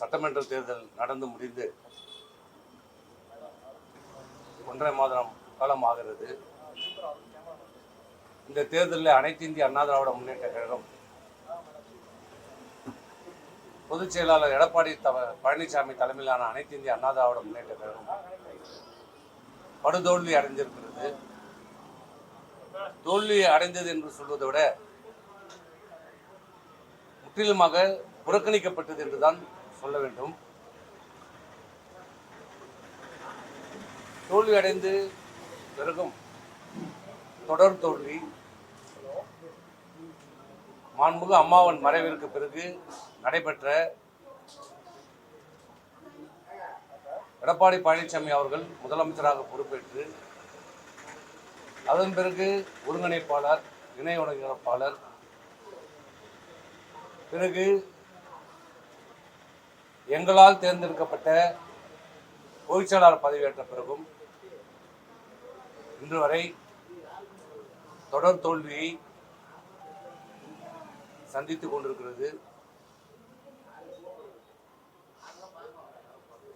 சட்டமன்ற தேர்தல் நடந்து முடிந்து 1.5 மாதம் காலம் ஆகிறது. இந்த தேர்தலில் அனைத்து இந்திய அண்ணா திராவிட முன்னேற்ற கழகம் பொதுச் செயலாளர் எடப்பாடி பழனிசாமி தலைமையிலான அனைத்து இந்திய அண்ணா திராவிட முன்னேற்ற கழகம் படுதோல்வி அடைந்திருக்கிறது. தோல்வி அடைந்தது என்று சொல்வதை விட முற்றிலுமாக புறக்கணிக்கப்பட்டது என்றுதான் சொல்ல வேண்டும். தோல்வி அடைந்து பிறகும் தொடர் தோல்வி. மாண்புமிகு அம்மாவின் மறைவிற்கு பிறகு நடைபெற்ற எடப்பாடி பழனிசாமி அவர்கள் முதலமைச்சராக பொறுப்பேற்று அதன் பிறகு ஒருங்கிணைப்பாளர், இணை ஒருங்கிணைப்பாளர், பிறகு எங்களால் தேர்ந்தெடுக்கப்பட்ட பொதுச்செயலாளர் பதவியேற்ற பிறகும் இன்று வரை தொடர் தோல்வியை சந்தித்துக் கொண்டிருக்கிறது.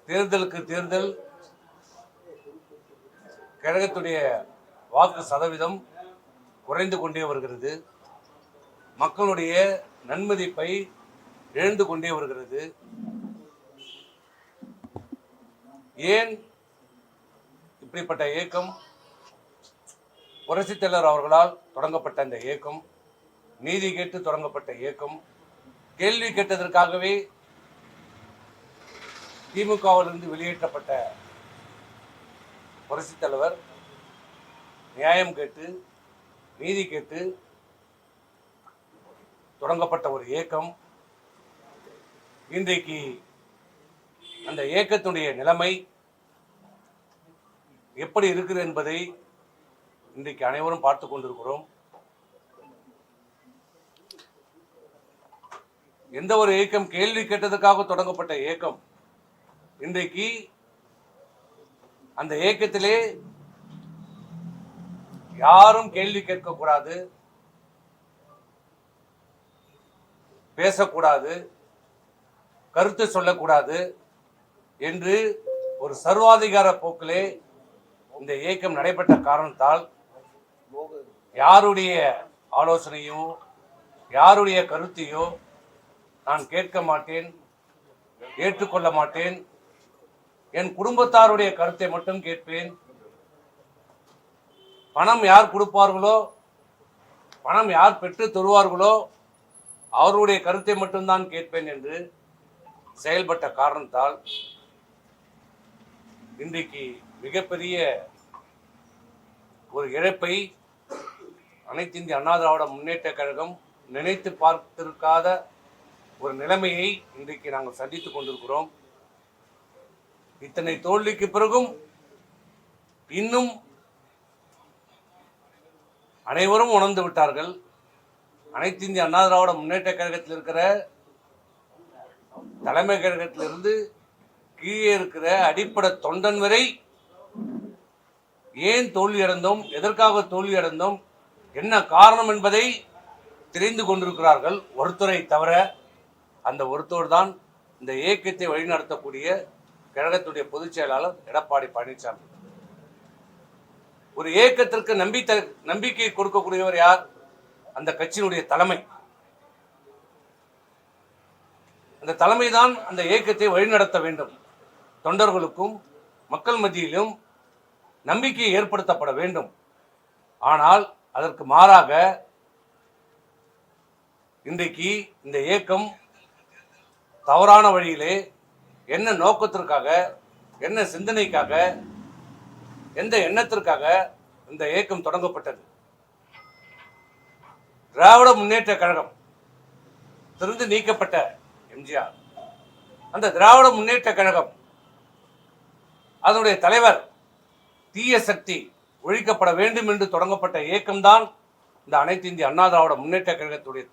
தேர்தலுக்கு தேர்தல் கழகத்துடைய வாக்கு சதவீதம் குறைந்து கொண்டே வருகிறது. மக்களுடைய நன்மதிப்பை இழந்து கொண்டே வருகிறது. ஏன் இப்படிப்பட்ட இயக்கம்? புரட்சித் தலைவர் அவர்களால் தொடங்கப்பட்ட இந்த இயக்கம், நீதி கேட்டு தொடங்கப்பட்ட இயக்கம், கேள்வி கேட்டதற்காகவே திமுகவிலிருந்து வெளியேற்றப்பட்ட புரட்சித் தலைவர் நியாயம் கேட்டு, நீதி கேட்டு தொடங்கப்பட்ட ஒரு இயக்கம். இன்றைக்கு அந்த இயக்கத்துடைய நிலைமை எப்படி இருக்குது என்பதை இன்றைக்கு அனைவரும் பார்த்து கொண்டிருக்கிறோம். எந்த ஒரு இயக்கம் கேள்வி கேட்டதற்காக தொடங்கப்பட்ட இயக்கம் இன்றைக்கு அந்த இயக்கத்திலே யாரும் கேள்வி கேட்கக்கூடாது, பேசக்கூடாது, கருத்து சொல்லக்கூடாது என்று ஒரு சர்வாதிகார போக்கிலே இந்த இயக்கம் நடைபெற்ற காரணத்தால் யாருடைய ஆலோசனையோ யாருடைய கருத்தையோ நான் கேட்க மாட்டேன், ஏற்றுக்கொள்ள மாட்டேன், என் குடும்பத்தாருடைய கருத்தை மட்டும் கேட்பேன், பணம் யார் கொடுப்பார்களோ, பணம் யார் பெற்று தருவார்களோ அவருடைய கருத்தை மட்டும்தான் கேட்பேன் என்று செயல்பட்ட காரணத்தால் இன்றைக்கு மிகப்பெரிய ஒரு இழப்பை அனைத்து இந்திய அண்ணா திராவிட முன்னேற்ற கழகம் நினைத்து பார்த்திருக்காத ஒரு நிலைமையை இன்றைக்கு நாங்கள் சந்தித்துக் கொண்டிருக்கிறோம். இத்தனை தோல்விக்கு பிறகும் இன்னும் அனைவரும் உணர்ந்து விட்டார்கள். அனைத்து இந்திய அண்ணா திராவிட முன்னேற்ற கழகத்தில் இருக்கிற தலைமை கழகத்திலிருந்து கீழே இருக்கிற அடிப்படை தொண்டன் வரை ஏன் தோல்வி அடைந்தோம், எதற்காக தோல்வி அடைந்தோம், என்ன காரணம் என்பதை தெரிந்து கொண்டிருக்கிறார்கள். ஒருத்தரை தவிர அந்த ஒருத்தர் தான் இந்த இயக்கத்தை வழிநடத்தக்கூடிய கழகத்துடைய பொதுச் செயலாளர் எடப்பாடி பழனிசாமி. ஒரு இயக்கத்திற்கு நம்பிக்கை கொடுக்கக்கூடியவர் யார்? அந்த கட்சியினுடைய தலைமை. அந்த தலைமை தான் அந்த இயக்கத்தை வழிநடத்த வேண்டும். தொண்டர்களுக்கும் மக்கள் மத்தியிலும் நம்பிக்கை ஏற்படுத்தப்பட வேண்டும். ஆனால் அதற்கு மாறாக இன்றைக்கு இந்த இயக்கம் தவறான வழியிலே என்ன நோக்கத்திற்காக, என்ன சிந்தனைக்காக, எந்த எண்ணத்திற்காக இந்த இயக்கம் தொடங்கப்பட்டது? திராவிட முன்னேற்ற கழகம் திருந்து நீக்கப்பட்ட எம்ஜிஆர், அந்த திராவிட முன்னேற்ற கழகம் அதனுடைய தலைவர் தீய சக்தி ஒழிக்கப்பட வேண்டும் என்று தொடங்கப்பட்ட இயக்கம்தான் இந்த அனைத்து இந்திய அண்ணா திராவிட முன்னேற்ற கழகத்துடைய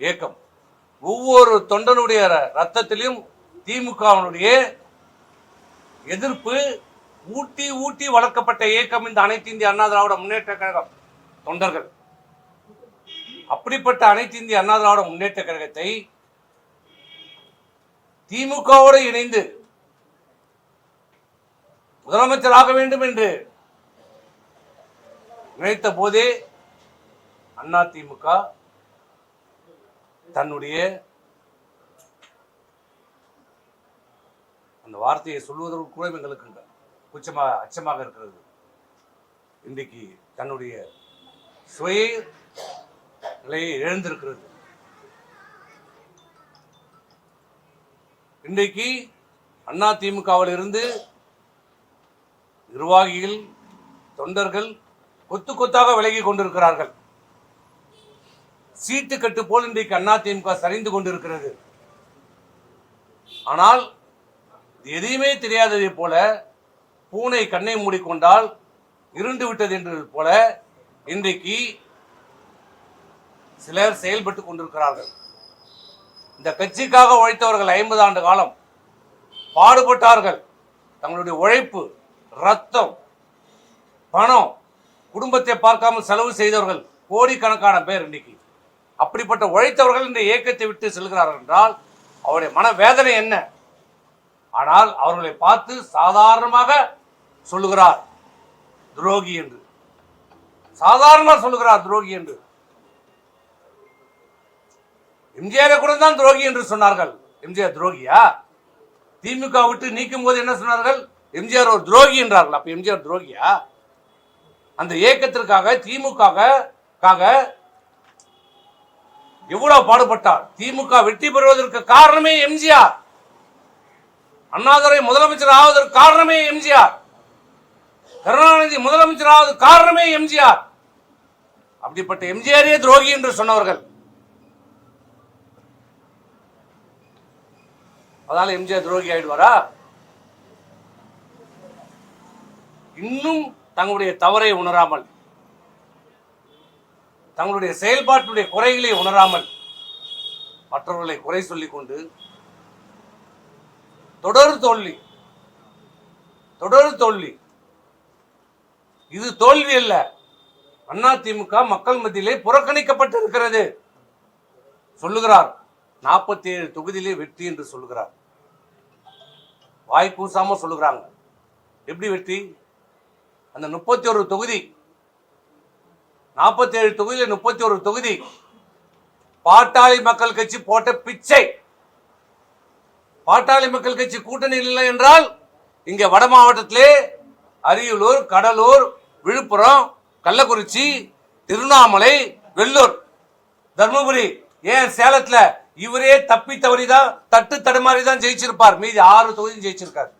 இயக்கம். ஒவ்வொரு தொண்டனுடைய ரத்தத்திலும் திமுகவினுடைய எதிர்ப்பு ஊட்டி ஊட்டி வளர்க்கப்பட்ட இயக்கம் இந்த அனைத்து இந்திய அண்ணா திராவிட முன்னேற்ற கழகம் தொண்டர்கள். அப்படிப்பட்ட அனைத்து இந்திய அண்ணா திராவிட முன்னேற்ற கழகத்தை திமுகவோடு இணைந்து முதலமைச்சராக வேண்டும் என்று நினைத்த போதே அதிமுக தன்னுடைய அந்த வார்த்தையை சொல்வதற்கு கூட எங்களுக்கு அச்சமாக இருக்கிறது. இன்றைக்கு தன்னுடைய சுய நிலையை இழந்திருக்கிறது. இன்றைக்கு அதிமுகவில் இருந்து நிர்வாகிகள், தொண்டர்கள் கொத்து கொத்தாக விலகி கொண்டிருக்கிறார்கள். சீட்டு கட்டு போல் இன்றைக்கு அதிமுக சரிந்து கொண்டிருக்கிறது. ஆனால் எதையுமே தெரியாததை போல, பூனை கண்ணை மூடிக்கொண்டால் இருண்டு விட்டது என்றது போல இன்றைக்கு சிலர் செயல்பட்டுக் கொண்டிருக்கிறார்கள். இந்த கட்சிக்காக உழைத்தவர்கள் 50 ஆண்டு காலம் பாடுபட்டார்கள். தங்களுடைய உழைப்பு, ரத்தம், பணம், குடும்பத்தை பார்க்காமல் செலவு செய்தவர்கள் கோடிக்கணக்கான பேர் இன்னைக்கு. அப்படிப்பட்ட உழைத்தவர்கள் இந்த இயக்கத்தை விட்டு செல்கிறார்கள் என்றால் அவருடைய மனவேதனை என்ன? ஆனால் அவர்களை பார்த்து சாதாரணமாக சொல்லுகிறார் துரோகி என்று. சாதாரணமாக சொல்லுகிறார் துரோகி என்று. எம்ஜிஆரை கூட தான் துரோகி என்று சொன்னார்கள். எம்ஜிஆர் துரோகியா? திமுக விட்டு நீக்கும் போது என்ன சொன்னார்கள்? எம்ஜிஆர் ஒரு துரோகி என்றார்கள். அப்ப எம்ஜிஆர் துரோகியா? அந்த இயக்கத்திற்காக, திமுக எவ்வளவு பாடுபட்டார். திமுக வெற்றி பெறுவதற்கு காரணமே எம்ஜிஆர். அண்ணாதுரை முதலமைச்சர் ஆவதற்கு காரணமே எம்ஜிஆர். கருணாநிதி முதலமைச்சர் ஆவதற்கு காரணமே எம்ஜிஆர். அப்படிப்பட்ட எம்ஜிஆரே துரோகி என்று சொன்னவர்கள். அதனால எம்ஜிஆர் துரோகி ஆயிடுவாரா? இன்னும் தங்களுடைய தவறை உணராமல், தங்களுடைய செயல்பாட்டுடைய குறைகளை உணராமல் மற்றவர்களை குறை சொல்லிக் கொண்டு தொடர் தோல்வி. இது தோல்வி அல்ல. அதிமுக மக்கள் மத்தியிலே புறக்கணிக்கப்பட்டு இருக்கிறது. சொல்லுகிறார் 47 தொகுதியிலே வெற்றி என்று சொல்லுகிறார். வாய் கூசாம சொல்லுகிறாங்க. எப்படி வெற்றி? அந்த 31 தொகுதி, 47 தொகுதியில் 31 தொகுதி பாட்டாளி மக்கள் கட்சி போட்ட பிச்சை. பாட்டாளி மக்கள் கட்சி கூட்டணியில் இல்லை என்றால் இங்க வட மாவட்டத்திலே அரியலூர், கடலூர், விழுப்புரம், கள்ளக்குறிச்சி, திருவண்ணாமலை, வெள்ளூர், தர்மபுரி, ஏன் சேலத்துல இவரே தப்பி தவறிதான், தட்டு தடுமாறி தான் ஜெயிச்சிருப்பார். மீதி 6 தொகுதி ஜெயிச்சிருக்காரு.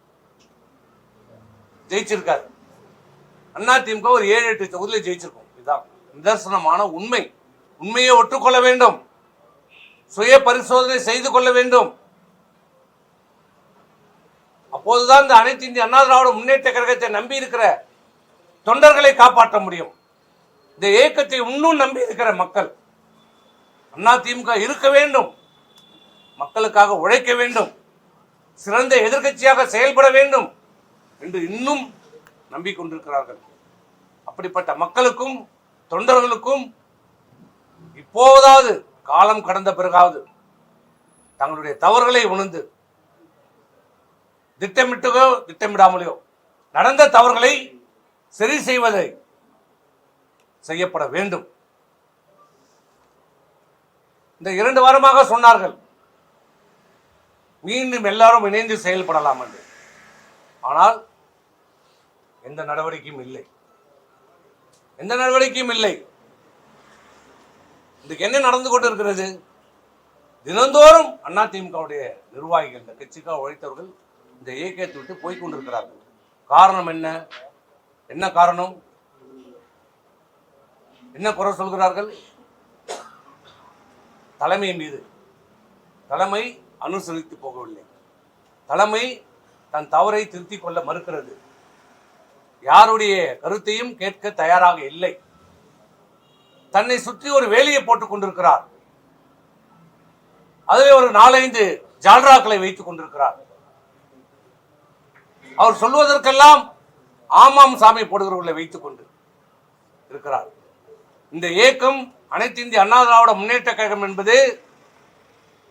அதிமுக ஒரு 7-8 தொகுதியில் ஜெயிச்சிருக்கும். இதுதான் நிதர்சனமான உண்மை. உண்மையை ஒற்றுக்கொள்ள வேண்டும். சுய பரிசோதனை செய்து கொள்ள வேண்டும். அப்போதுதான் இந்த அனைத்து இந்திய அண்ணா திராவிட முன்னேற்ற கழகத்தை நம்பி இருக்கிற தொண்டர்களை காப்பாற்ற முடியும். இந்த இயக்கத்தை இன்னும் நம்பி இருக்கிற மக்கள், அதிமுக இருக்க வேண்டும், மக்களுக்காக உழைக்க வேண்டும், சிறந்த எதிர்க்கட்சியாக செயல்பட வேண்டும் என்று இன்னும் நம்பிக்கொண்டிருக்கிறார்கள். அப்படிப்பட்ட மக்களுக்கும் தொண்டர்களுக்கும் இப்போதாவது காலம் கடந்த பிறகாவது தங்களுடைய தவறுகளை உணர்ந்து திட்டமிட்டோ திட்டமிடாமலையோ நடந்த தவறுகளை சரி செய்வதை செய்யப்பட வேண்டும். இந்த 2 வாரமாக சொன்னார்கள் மீண்டும் எல்லாரும் இணைந்து செயல்படலாம் என்று. ஆனால் எந்த நடவடிக்கையும் இல்லை. இதுக்கு என்ன நடந்து கொண்டு இருக்கிறது? தினந்தோறும் அதிமுகவுடைய நிர்வாகிகள், இந்த கட்சிக்காக உழைத்தவர்கள் இந்த இயக்கத்தை விட்டு போய்கொண்டிருக்கிறார்கள். காரணம் என்ன காரணம்? என்ன குறை சொல்கிறார்கள்? தலைமை மீது. தலைமை அனுசரித்து போகவில்லை. தலைமை தன் தவறை திருத்திக் கொள்ள மறுக்கிறது. யாருடைய கருத்தையும் கேட்க தயாராக இல்லை. தன்னை சுற்றி ஒரு வேலையை போட்டுக் கொண்டிருக்கிறார். அதிலே ஒரு 4-5 ஜால்ராக்களை வைத்துக் கொண்டிருக்கிறார். அவர் சொல்வதற்கெல்லாம் ஆமாம் சாமி போடுகிறவர்களை வைத்துக் கொண்டு இருக்கிறார். இந்த இயக்கம் அனைத்து இந்திய அண்ணா திராவிட முன்னேற்ற கழகம் என்பது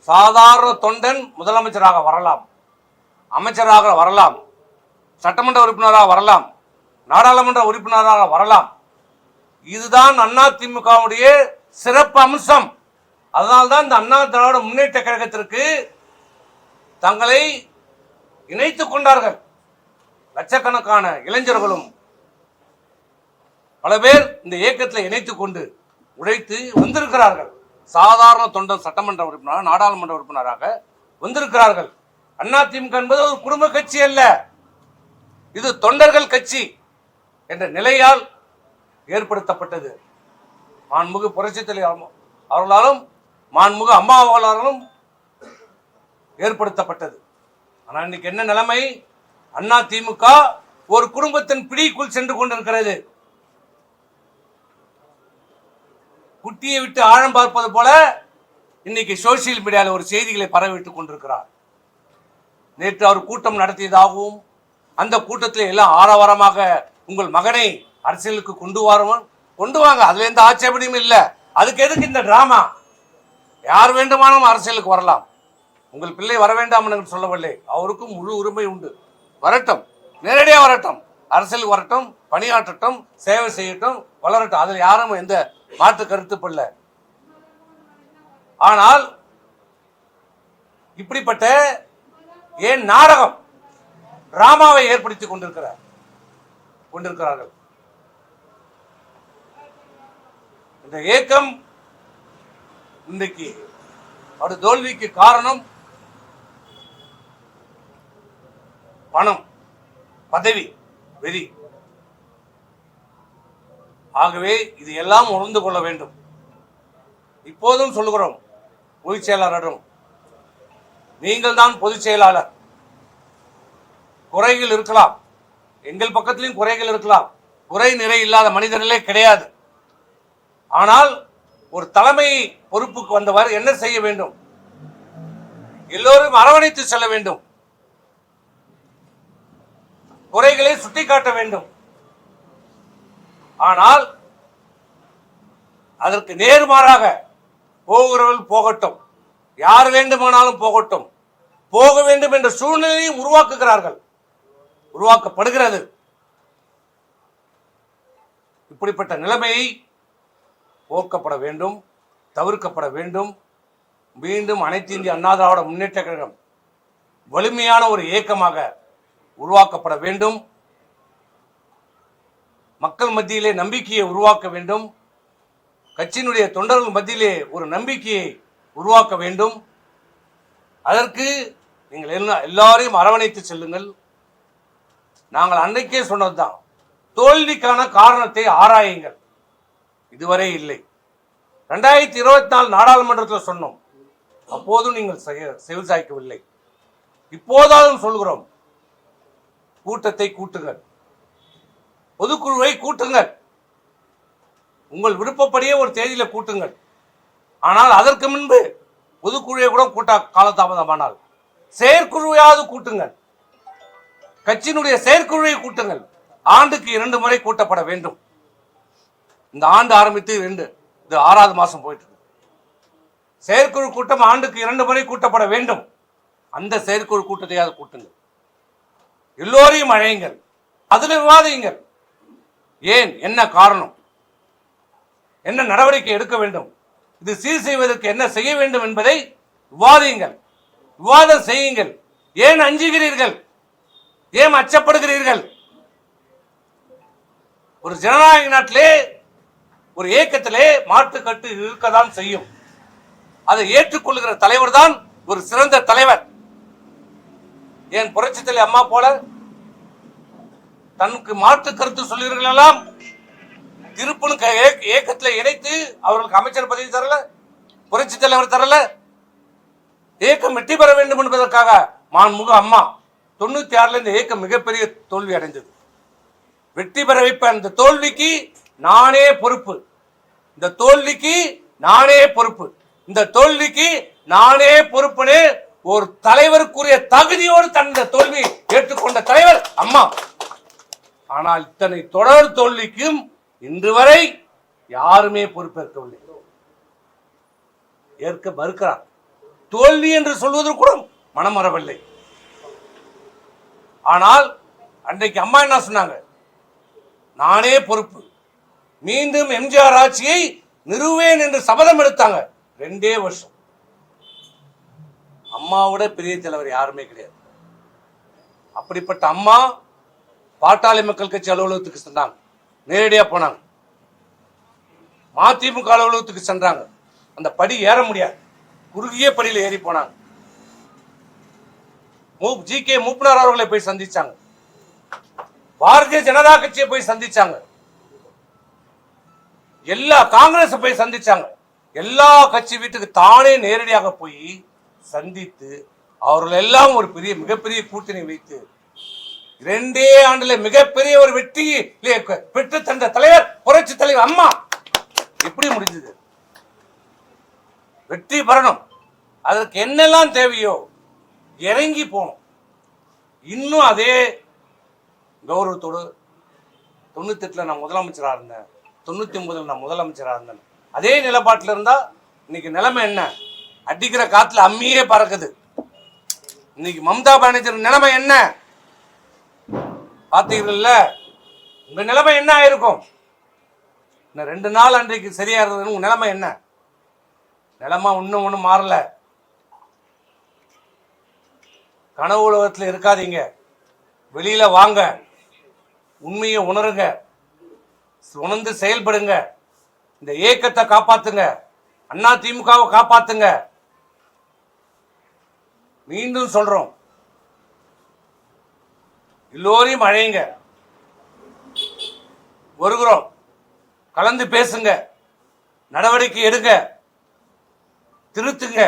சாதாரண தொண்டன் முதலமைச்சராக வரலாம், அமைச்சராக வரலாம், சட்டமன்ற உறுப்பினராக வரலாம், நாடாளுமன்ற உறுப்பினராக வரலாம். இதுதான் அதிமுகவுடைய சிறப்பு அம்சம். அதனால்தான் இந்த அண்ணா திராவிட முன்னேற்ற கழகத்திற்கு தங்களை இணைத்துக் கொண்டார்கள். லட்சக்கணக்கான இளைஞர்களும் பல பேர் இந்த இயக்கத்தில் இணைத்துக் கொண்டு உழைத்து வந்திருக்கிறார்கள். சாதாரண தொண்டன் சட்டமன்ற உறுப்பினராக, நாடாளுமன்ற உறுப்பினராக வந்திருக்கிறார்கள். அதிமுக என்பது ஒரு குடும்ப கட்சி அல்ல, இது தொண்டர்கள் கட்சி என்ற நிலையால் ஏற்படுத்தப்பட்டது. மாண்புமிகு புரட்சித் தலைவர் அவர்களாலும் மாண்புமிகு அம்மா அவர்களாலும் ஏற்படுத்தப்பட்டது. ஆனால் இன்னைக்கு என்ன நிலைமை? அதிமுக ஒரு குடும்பத்தின் பிடிக்குள் சென்று கொண்டிருக்கிறது. குட்டியை விட்டு ஆழம் பார்ப்பது போல இன்னைக்கு சோசியல் மீடியாவில் ஒரு செய்திகளை பரவிட்டுக் கொண்டிருக்கிறார். நேற்று அவர் கூட்டம் நடத்தியதாகவும் அந்த கூட்டத்தில் எல்லாம் ஆரவாரமாக உங்கள் மகனை அரசியலுக்கு கொண்டு வாங்க, அதுல எந்த ஆட்சேபனையும் இல்லை. அதுக்கு எதுக்கு இந்த டிராமா? யார் வேண்டுமானாலும் அரசியலுக்கு வரலாம், உங்கள் பிள்ளை வர வேண்டாம் என்று சொல்லவில்லை. அவருக்கும் முழு உரிமை உண்டு. வரட்டும், நேரடியாக வரட்டும், அரசியலுக்கு வரட்டும், பணியாற்றட்டும், சேவை செய்யட்டும், வளரட்டும். அதில் யாரும் எந்த மாற்று கருத்து. ஆனால் இப்படிப்பட்ட ஏன் நாடகம் டிராமாவை ஏற்படுத்திக் கொண்டிருக்கிறார்கள். இந்த இயக்கம் இன்றைக்கு அவருடைய தோல்விக்கு காரணம் பணம், பதவி, வெறி. ஆகவே இது எல்லாம் உணர்ந்து கொள்ள வேண்டும். இப்போதும் சொல்லுகிறோம் பொதுச் செயலாளரும், நீங்கள் தான் பொதுச் செயலாளர். குறைகள் இருக்கலாம், எங்கள் பக்கத்திலும் குறைகள் இருக்கலாம். குறை நிறை இல்லாத மனிதர்களே கிடையாது. ஆனால் ஒரு தலைமை பொறுப்புக்கு வந்தவர் என்ன செய்ய வேண்டும்? எல்லோரும் அரவணைத்து செல்ல வேண்டும், குறைகளை சுட்டிக்காட்ட வேண்டும். ஆனால் அதற்கு நேர்மாறாக போகிறவர்கள் போகட்டும், யார் வேண்டுமானாலும் போகட்டும், போக வேண்டும் என்ற சூழ்நிலையை உருவாக்கப்படுகிறது. இப்படிப்பட்ட நிலைமையை போக்கப்பட வேண்டும், தவிர்க்கப்பட வேண்டும். மீண்டும் அனைத்து இந்திய அண்ணா திராவிட முன்னேற்ற கழகம் வலிமையான ஒரு இயக்கமாக உருவாக்கப்பட வேண்டும். மக்கள் மத்தியிலே நம்பிக்கையை உருவாக்க வேண்டும். கட்சியினுடைய தொண்டர்கள் மத்தியிலே ஒரு நம்பிக்கையை உருவாக்க வேண்டும். அதற்கு நீங்கள் எல்லாரையும் அரவணைத்து செல்லுங்கள். நாங்கள் அன்றைக்கே சொன்னதுதான், தோல்விக்கான காரணத்தை ஆராயுங்கள். இதுவரை இல்லை. 2024 நாடாளுமன்றத்தில் சொன்னோம், அப்போதும் நீங்கள் செவிசாய்க்கவில்லை. இப்போதாலும் சொல்கிறோம், கூட்டத்தை கூட்டுங்கள், பொதுக்குழுவை கூட்டுங்கள், உங்கள் விருப்பப்படியே ஒரு தேதியில கூட்டுங்கள். ஆனால் அதற்கு முன்பு பொதுக்குழுவை கூட கூட்ட காலதாமதமானால் செயற்குழுவையாவது கூட்டுங்கள், கட்சியினுடைய செயற்குழுவை கூட்டுங்கள். ஆண்டுக்கு 2 முறை கூட்டப்பட வேண்டும். இந்த ஆண்டு ஆரம்பித்து இது 6வது மாசம் போயிட்டு இருக்கு. செயற்குழு கூட்டம் ஆண்டுக்கு 2 முறை கூட்டப்பட வேண்டும். அந்த செயற்குழு கூட்டத்தையாவது கூட்டுங்கள், எல்லோரையும் அழையுங்கள், அதில் விவாதியுங்கள். ஏன், என்ன காரணம், என்ன நடவடிக்கை எடுக்க வேண்டும், இது சீர் செய்வதற்கு என்ன செய்ய வேண்டும் என்பதை விவாதியுங்கள், விவாதம் செய்யுங்கள். ஏன் அஞ்சுகிறீர்கள், ஏன் அச்சப்படுகிறீர்கள்? ஒரு ஜனநாயக நாட்டிலே ஒரு இயக்கத்திலே மாற்றுக்கட்டு இருக்கதான் செய்யும். அதை ஏற்றுக்கொள்கிற தலைவர் தான் ஒரு சிறந்த தலைவர். ஏன் புரட்சித் தலைவர் அம்மா போல தனக்கு மாற்று கருத்து சொல்லுகிறீர்கள் எல்லாம் திருப்பணு இயக்கத்தில் இணைத்து அவர்களுக்கு அமைச்சர் பதவி தரல, புரட்சித் தலைவர் தரல. இயக்கம் வெற்றி பெற வேண்டும் என்பதற்காக மாண்புமிகு அம்மா 96 இந்த இயக்கம் மிகப்பெரிய தோல்வி அடைந்தது. வெற்றி பெற வைப்ப அந்த தோல்விக்கு நானே பொறுப்பு, இந்த தோல்விக்கு நானே பொறுப்பு, இந்த தோல்விக்கு நானே பொறுப்புன்னு ஒரு தலைவருக்குரிய தகுதியோடு தன் தோல்வி ஏற்றுக்கொண்ட தலைவர் அம்மா. ஆனால் இத்தனை தொடர் தோல்விக்கும் இன்று வரை யாருமே பொறுப்பேற்கவில்லை, ஏற்க மறுக்கிறார். தோல்வி என்று சொல்வதற்கு கூட மனம் வரவில்லை. ஆனால் அன்றைக்கு அம்மா என்ன சொன்னாங்க? நானே பொறுப்பு, மீண்டும் எம்ஜிஆர் ஆட்சியை நிறுவேன் என்று சபதம் எடுத்தாங்க. 2 வருஷம். அம்மாவோட பெரிய தலைவர் யாருமே கிடையாது. அப்படிப்பட்ட அம்மா பாட்டாளி மக்கள் கட்சி அலுவலகத்துக்கு சென்றாங்க, நேரடியா போனாங்க. மதிமுக அலுவலகத்துக்கு சென்றாங்க, அந்த படி ஏற முடியாது, குறுகிய படியில் ஏறி போனாங்க. ஜி.கே. மூப்பனார் அவர்களை போய் சந்திச்சாங்க, பாரதிய ஜனதா கட்சியை போய் சந்திச்சாங்க, எல்லா காங்கிரஸ் போய் சந்திச்சாங்க. எல்லா கட்சி வீட்டுக்கு தானே நேரடியாக போய் சந்தித்து அவர்கள் எல்லாம் ஒரு மிகப்பெரிய கூட்டணி வைத்து 2 ஆண்டுல மிகப்பெரிய ஒரு வெற்றி பெற்று தந்த தலைவர் புரட்சி தலைவர் அம்மா. எப்படி முடிஞ்சது? வெற்றி பெறணும், அதற்கு என்னெல்லாம் தேவையோ இறங்கி போகணும். இன்னும் அதே கௌரவத்தோடு 98 நான் முதலமைச்சராக இருந்தேன், 99 நான் முதலமைச்சராக இருந்தேன், அதே நிலப்பாட்டில் இருந்தா இன்னைக்கு நிலைமை என்ன? அடிக்கிற காத்துல அம்மியே பறக்குது. இன்னைக்கு மம்தா பானர்ஜி நிலைமை என்ன பார்த்தீங்கல்ல? உங்க நிலைமை என்ன ஆயிருக்கும்? இந்த 2 நாள் அன்றைக்கு சரியா இருந்தது, உங்க நிலைமை என்ன? நிலைமை இன்னும் ஒன்றும் மாறல. கனவு உலகத்தில் இருக்காதீங்க, வெளியில வாங்க, உண்மையை உணருங்க, உணர்ந்து செயல்படுங்க, இந்த இயக்கத்தை காப்பாத்துங்க, அண்ணா திமுகவை காப்பாத்துங்க. மீண்டும் சொல்றோம், எல்லோரையும் அழைங்க, வருகிறோம், கலந்து பேசுங்க, நடவடிக்கை எடுங்க, திருத்துங்க,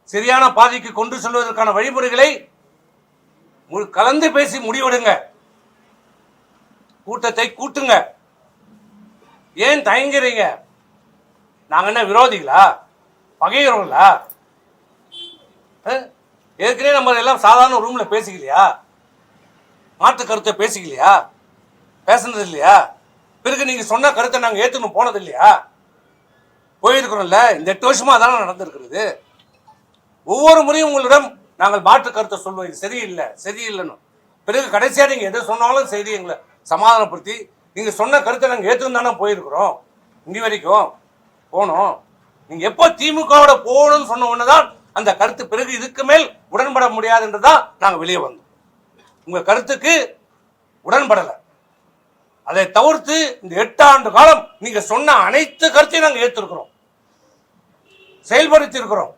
சரியான பாதைக்கு கொண்டு செல்வதற்கான வழிமுறைகளை கலந்து பேசி முடிவெடுங்க, கூட்டத்தை கூட்டுங்க. ஏன் தயங்குறீங்க? நாங்க என்ன விரோதிகளா, பகைகிறவங்களா? ஏற்கனவே நம்ம எல்லாம் சாதாரண ரூம்ல பேசிக்கலையா? மாற்று கருத்தை பேசிக்கலையா? பேசுனது இல்லையா? பிறகு நீங்க சொன்ன கருத்தை நாங்க ஏத்துன்னு போனது இல்லையா? போயிருக்கிறோம்ல. இந்த 8 வருஷமா தானே நடந்திருக்கிறது. ஒவ்வொரு முறையும் உங்களிடம் நாங்கள் மாற்று கருத்தை சொல்லுவோம், இது சரியில்லை சரியில்லைன்னு. பிறகு கடைசியா நீங்க எதை சொன்னாலும் சரி எங்களை சமாதானப்படுத்தி நீங்க சொன்ன கருத்தை நாங்கள் ஏற்றுன்னு தானே போயிருக்கிறோம். இங்கே வரைக்கும் போனோம். நீங்க எப்போ திமுகவோட போகணும்னு சொன்ன உடனேதான் அந்த கருத்து, பிறகு இதுக்கு மேல் உடன்பட முடியாது என்றுதான் நாங்கள் வெளியே வந்தோம். உங்க கருத்துக்கு உடன்படலை. அதை தவிர்த்து இந்த 8 ஆண்டு காலம் நீங்க சொன்ன அனைத்து கருத்தையும் நாங்கள் ஏற்றிருக்கிறோம், செயல்படுத்தி இருக்கிறோம்.